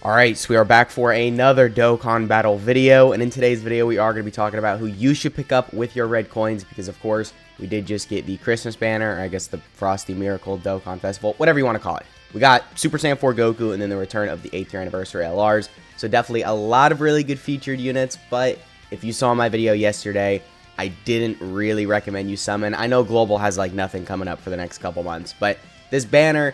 Alright, so we are back for another Dokkan battle video, and in today's video we are going to be talking about who you should pick up with your red coins, because of course we did just get the Christmas banner, or I guess the Frosty Miracle Dokkan Festival, whatever you want to call it. We got Super Saiyan 4 Goku and then the return of the 8th year anniversary LRs, so definitely a lot of really good featured units, but if you saw my video yesterday, I didn't really recommend you summon. I know Global has like nothing coming up for the next couple months, but this banner,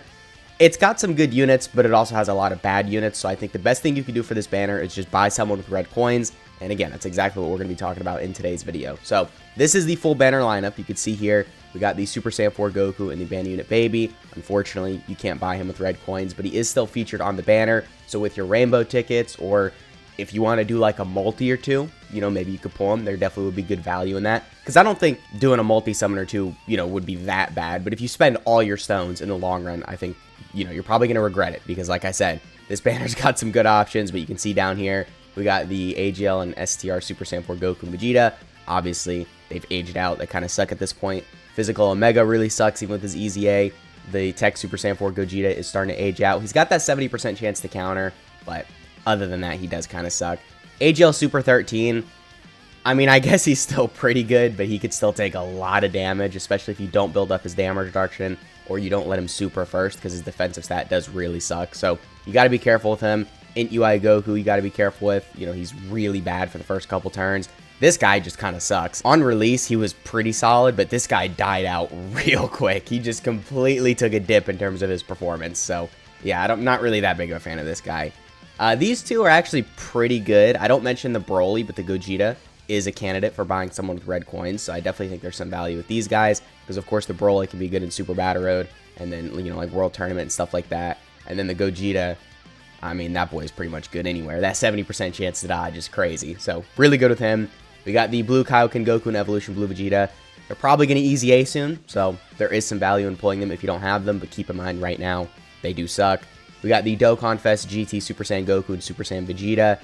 it's got some good units, but it also has a lot of bad units, so I think the best thing you can do for this banner is just buy someone with red coins, and again, that's exactly what we're going to be talking about in today's video. So, this is the full banner lineup. You can see here, we got the Super Saiyan 4 Goku and the banner unit Baby. Unfortunately, you can't buy him with red coins, but he is still featured on the banner, so with your rainbow tickets, or if you want to do like a multi or two, you know, maybe you could pull them. There definitely would be good value in that, because I don't think doing a multi-summon or two, you know, would be that bad, but if you spend all your stones in the long run, I think, you know, you're probably going to regret it, because like I said, this banner's got some good options, but you can see down here, we got the AGL and STR Super Saiyan 4 Goku and Vegeta. Obviously, they've aged out. They kind of suck at this point. Physical Omega really sucks, even with his EZA. The Tech Super Saiyan 4 Gogeta is starting to age out. He's got that 70% chance to counter, but other than that, he does kind of suck. AGL Super 13, I mean, I guess he's still pretty good, but he could still take a lot of damage, especially if you don't build up his damage reduction, or you don't let him super first, because his defensive stat does really suck. So you got to be careful with him. Int UI Goku, you got to be careful with. You know, he's really bad for the first couple turns. This guy just kind of sucks. On release, he was pretty solid, but this guy died out real quick. He just completely took a dip in terms of his performance. So yeah, I'm not really that big of a fan of this guy. These two are actually pretty good. I don't mention the Broly, but the Gogeta is a candidate for buying someone with red coins, so I definitely think there's some value with these guys, because of course the Broly can be good in Super Battle Road, and then, you know, like World Tournament and stuff like that, and then the Gogeta, I mean, that boy is pretty much good anywhere. That 70% chance to dodge is crazy, so really good with him. We got the Blue Kaioken Goku and Evolution Blue Vegeta. They're probably going to EZA soon, so there is some value in pulling them if you don't have them, but keep in mind right now, they do suck. We got the Dokkan Fest GT Super Saiyan Goku and Super Saiyan Vegeta.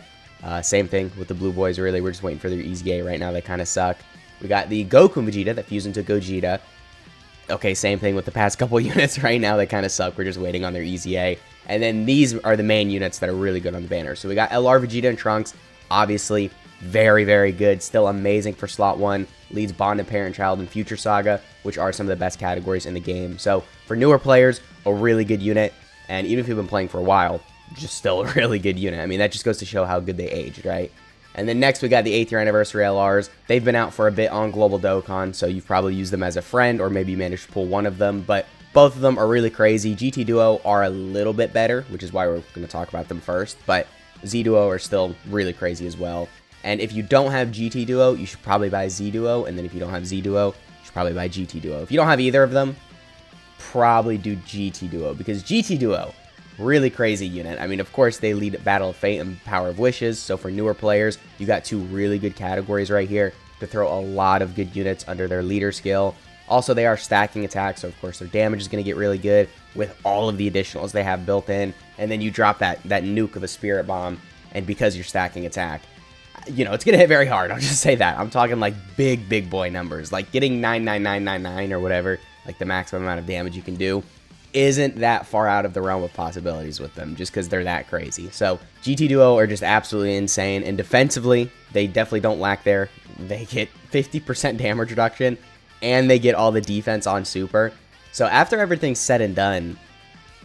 Same thing with the blue boys, really. We're just waiting for their EZA right now. They kind of suck. We got the Goku and Vegeta that fuse into Gogeta. Okay, same thing with the past couple units right now. They kind of suck. We're just waiting on their EZA. And then these are the main units that are really good on the banner. So we got LR Vegeta and Trunks. Obviously, very, very good. Still amazing for slot 1. Leads Bond and Parent Child and Future Saga, which are some of the best categories in the game. So for newer players, a really good unit. And even if you've been playing for a while, just still a really good unit. I mean, that just goes to show how good they aged, right? And then next we got the 8th year anniversary LRs. They've been out for a bit on Global Dokkan, so you've probably used them as a friend, or maybe you managed to pull one of them, but both of them are really crazy. GT Duo are a little bit better, which is why we're going to talk about them first, but Z Duo are still really crazy as well. And if you don't have GT Duo, you should probably buy Z Duo, and then if you don't have Z Duo, you should probably buy GT Duo. If you don't have either of them, probably do GT Duo, because GT Duo, really crazy unit. I mean, of course, they lead Battle of Fate and Power of Wishes, so for newer players, you got two really good categories right here to throw a lot of good units under their leader skill. Also, they are stacking attacks, so of course their damage is going to get really good with all of the additionals they have built in, and then you drop that nuke of a Spirit Bomb, and because you're stacking attack, you know, it's going to hit very hard. I'll just say that. I'm talking like big boy numbers, like getting 99999 or whatever, like the maximum amount of damage you can do, isn't that far out of the realm of possibilities with them, just because they're that crazy. So GT Duo are just absolutely insane, and defensively, they definitely don't lack there. They get 50% damage reduction, and they get all the defense on Super. So after everything's said and done,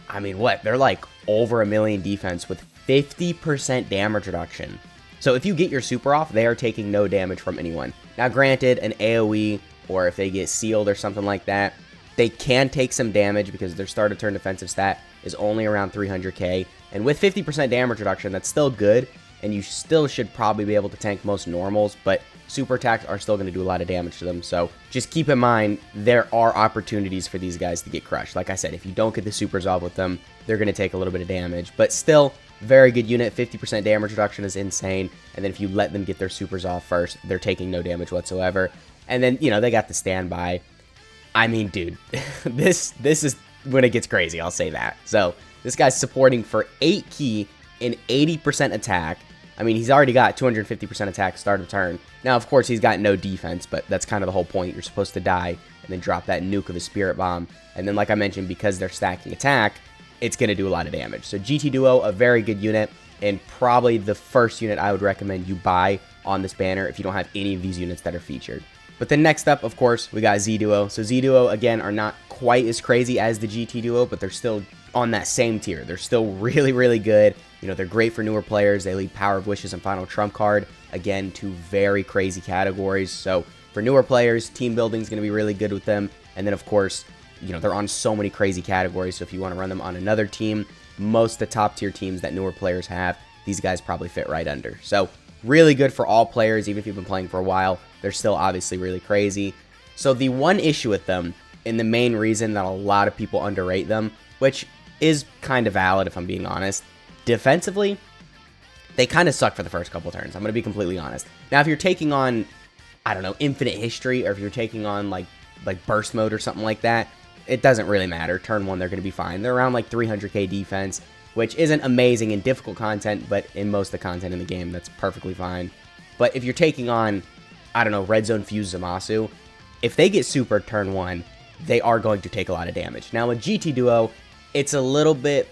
I mean, what? They're like over 1 million defense with 50% damage reduction. So if you get your Super off, they are taking no damage from anyone. Now granted, an AoE, or if they get sealed or something like that, they can take some damage because their start of turn defensive stat is only around 300k. And with 50% damage reduction, that's still good. And you still should probably be able to tank most normals. But super attacks are still going to do a lot of damage to them. So just keep in mind, there are opportunities for these guys to get crushed. Like I said, if you don't get the supers off with them, they're going to take a little bit of damage. But still, very good unit. 50% damage reduction is insane. And then if you let them get their supers off first, they're taking no damage whatsoever. And then, you know, they got the standby. I mean, dude, this is when it gets crazy, I'll say that. So, this guy's supporting for 8 key and 80% attack. I mean, he's already got 250% attack start of turn. Now, of course, he's got no defense, but that's kind of the whole point. You're supposed to die and then drop that nuke of a Spirit Bomb. And then, like I mentioned, because they're stacking attack, it's going to do a lot of damage. So, GT Duo, a very good unit. and probably the first unit I would recommend you buy on this banner if you don't have any of these units that are featured. But then next up, of course, we got Z Duo. So Z Duo, again, are not quite as crazy as the GT Duo, but they're still on that same tier. They're still really, really good. You know, they're great for newer players. They lead Power of Wishes and Final Trump Card. Again, two very crazy categories. So for newer players, team building is going to be really good with them. And then, of course, you know, they're on so many crazy categories. So if you want to run them on another team, most of the top tier teams that newer players have, these guys probably fit right under. So really good for all players, even if you've been playing for a while. They're still obviously really crazy. So the one issue with them, and the main reason that a lot of people underrate them, which is kind of valid if I'm being honest, defensively, they kind of suck for the first couple turns. I'm going to be completely honest. Now, if you're taking on, I don't know, Infinite History, or if you're taking on like Burst Mode or something like that, it doesn't really matter. Turn 1, they're going to be fine. They're around like 300k defense, which isn't amazing in difficult content, but in most of the content in the game, that's perfectly fine. But if you're taking on, I don't know, Red Zone Fuse Zamasu, if they get super turn 1, they are going to take a lot of damage. Now, with GT Duo, it's a little bit,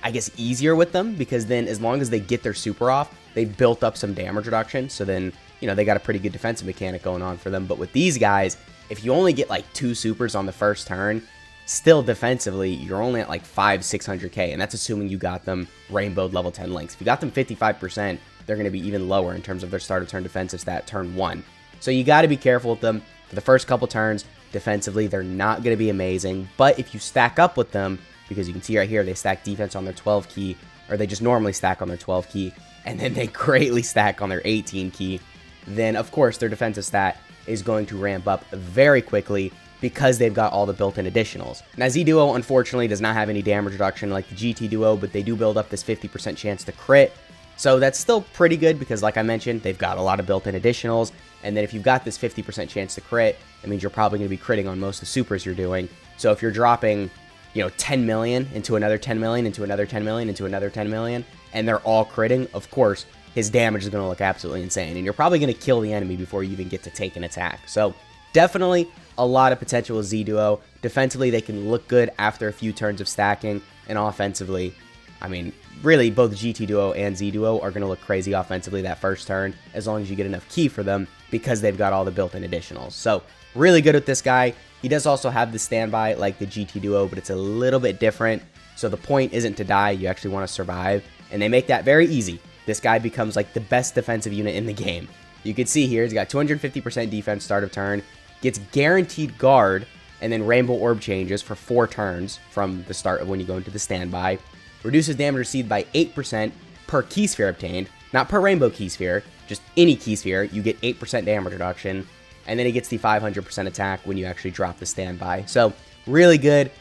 I guess, easier with them, because then as long as they get their super off, they've built up some damage reduction, so then, you know, they got a pretty good defensive mechanic going on for them. But with these guys, if you only get like 2 supers on the first turn, still defensively, you're only at like 500-600k, and that's assuming you got them rainbowed level 10 links. If you got them 55%, they're going to be even lower in terms of their start of turn defensive stat turn 1. So you got to be careful with them. For the first couple turns, defensively, they're not going to be amazing, but if you stack up with them, because you can see right here, they stack defense on their 12 key, or they just normally stack on their 12 key, and then they greatly stack on their 18 key, then of course their defensive stat is going to ramp up very quickly because they've got all the built-in additionals. Now, Z Duo, unfortunately, does not have any damage reduction like the GT Duo, but they do build up this 50% chance to crit, so that's still pretty good because, like I mentioned, they've got a lot of built-in additionals, and then if you've got this 50% chance to crit, it means you're probably going to be critting on most of the supers you're doing. So if you're dropping, you know, 10 million into another 10 million, into another 10 million, into another 10 million, and they're all critting, of course, his damage is going to look absolutely insane, and you're probably going to kill the enemy before you even get to take an attack. So definitely a lot of potential with Z Duo. Defensively, they can look good after a few turns of stacking, and offensively, I mean, really, both GT Duo and Z Duo are going to look crazy offensively that first turn, as long as you get enough key for them, because they've got all the built-in additionals. So really good with this guy. He does also have the standby like the GT Duo, but it's a little bit different. So the point isn't to die, you actually want to survive, and they make that very easy. This guy becomes like the best defensive unit in the game. You can see here, he's got 250% defense start of turn, gets guaranteed guard, and then Rainbow Orb changes for 4 turns from the start of when you go into the standby. Reduces damage received by 8% per key sphere obtained, not per rainbow key sphere, just any key sphere, you get 8% damage reduction, and then he gets the 500% attack when you actually drop the standby. So really good.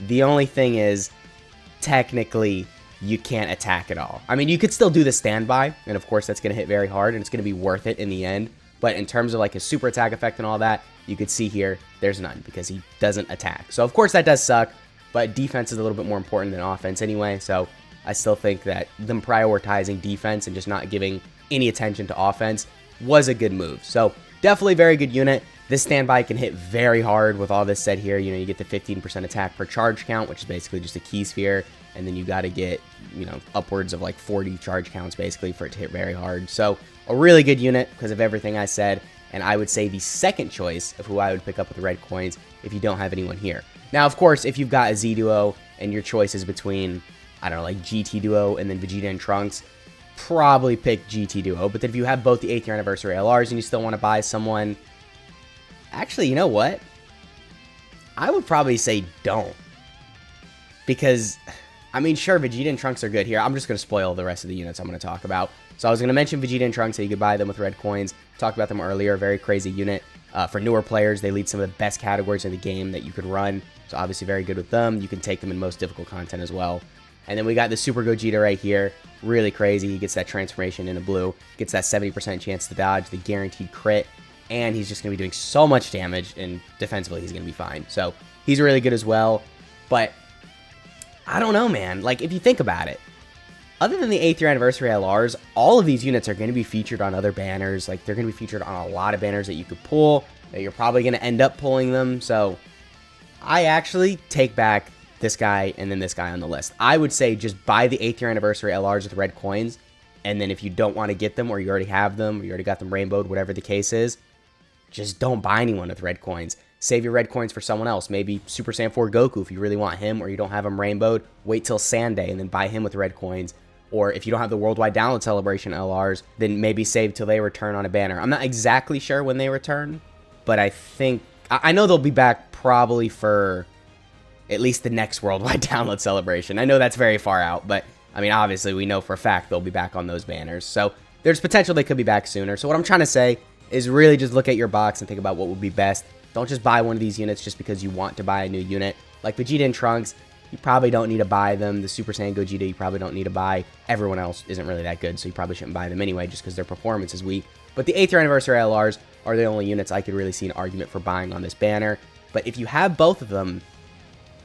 The only thing is, technically, you can't attack at all. I mean, you could still do the standby, and of course that's going to hit very hard, and it's going to be worth it in the end. But in terms of like his super attack effect and all that, you could see here, there's none, because he doesn't attack. So of course that does suck, but defense is a little bit more important than offense anyway, so I still think that them prioritizing defense and just not giving any attention to offense was a good move. So definitely very good unit. This standby can hit very hard with all this said here. You know, you get the 15% attack per charge count, which is basically just a key sphere, and then you got to get, you know, upwards of like 40 charge counts basically for it to hit very hard. So a really good unit because of everything I said, and I would say the second choice of who I would pick up with the red coins if you don't have anyone here. Now, of course, if you've got a Z Duo and your choice is between, I don't know, like GT Duo and then Vegeta and Trunks, probably pick GT Duo. But then if you have both the 8th year anniversary LRs and you still want to buy someone, actually, you know what? I would probably say don't. Because, I mean, sure, Vegeta and Trunks are good here. I'm just going to spoil the rest of the units I'm going to talk about. So I was going to mention Vegeta and Trunks, so you could buy them with red coins. Talked about them earlier. Very crazy unit. For newer players, they lead some of the best categories in the game that you could run. So obviously very good with them. You can take them in most difficult content as well. And then we got the Super Gogeta right here. Really crazy. He gets that transformation into blue. Gets that 70% chance to dodge, the guaranteed crit. And he's just going to be doing so much damage, and defensively he's going to be fine. So he's really good as well. But I don't know, man. Like, if you think about it, other than the 8th year anniversary LRs, all of these units are going to be featured on other banners. Like, they're going to be featured on a lot of banners that you could pull, that you're probably going to end up pulling them. So I actually take back this guy, and then this guy on the list. I would say just buy the 8th year anniversary LRs with red coins, and then if you don't want to get them, or you already have them, or you already got them rainbowed, whatever the case is, just don't buy anyone with red coins. Save your red coins for someone else. Maybe Super Saiyan 4 Goku if you really want him, or you don't have him rainbowed. Wait till Sunday and then buy him with red coins. Or if you don't have the Worldwide Download Celebration LRs, then maybe save till they return on a banner. I'm not exactly sure when they return, but I know they'll be back probably for at least the next Worldwide Download Celebration. I know that's very far out, but I mean, obviously we know for a fact they'll be back on those banners. So there's potential they could be back sooner. So what I'm trying to say is really just look at your box and think about what would be best. Don't just buy one of these units just because you want to buy a new unit. Like Vegeta and Trunks, you probably don't need to buy them. The Super Saiyan Gogeta, you probably don't need to buy. Everyone else isn't really that good, so you probably shouldn't buy them anyway just because their performance is weak. But the 8th year anniversary LRs are the only units I could really see an argument for buying on this banner. But if you have both of them,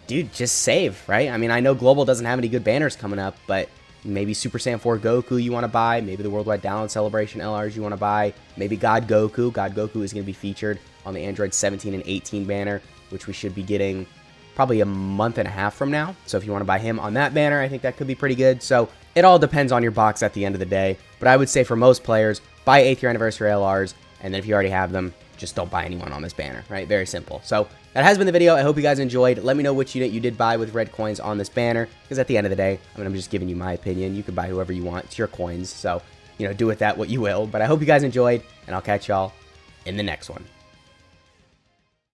dude, just save, right? I mean, I know Global doesn't have any good banners coming up, but maybe Super Saiyan 4 Goku you want to buy. Maybe the Worldwide Download Celebration LRs you want to buy. Maybe God Goku. God Goku is going to be featured on the Android 17 and 18 banner, which we should be getting probably a month and a half from now. So if you want to buy him on that banner, I think that could be pretty good. So it all depends on your box at the end of the day. But I would say for most players, buy 8th year anniversary LRs. And then if you already have them, just don't buy anyone on this banner, right? Very simple. So that has been the video. I hope you guys enjoyed. Let me know which unit you did buy with red coins on this banner, because at the end of the day, I mean, I'm just giving you my opinion. You can buy whoever you want. It's your coins. So, you know, do with that what you will. But I hope you guys enjoyed, and I'll catch y'all in the next one.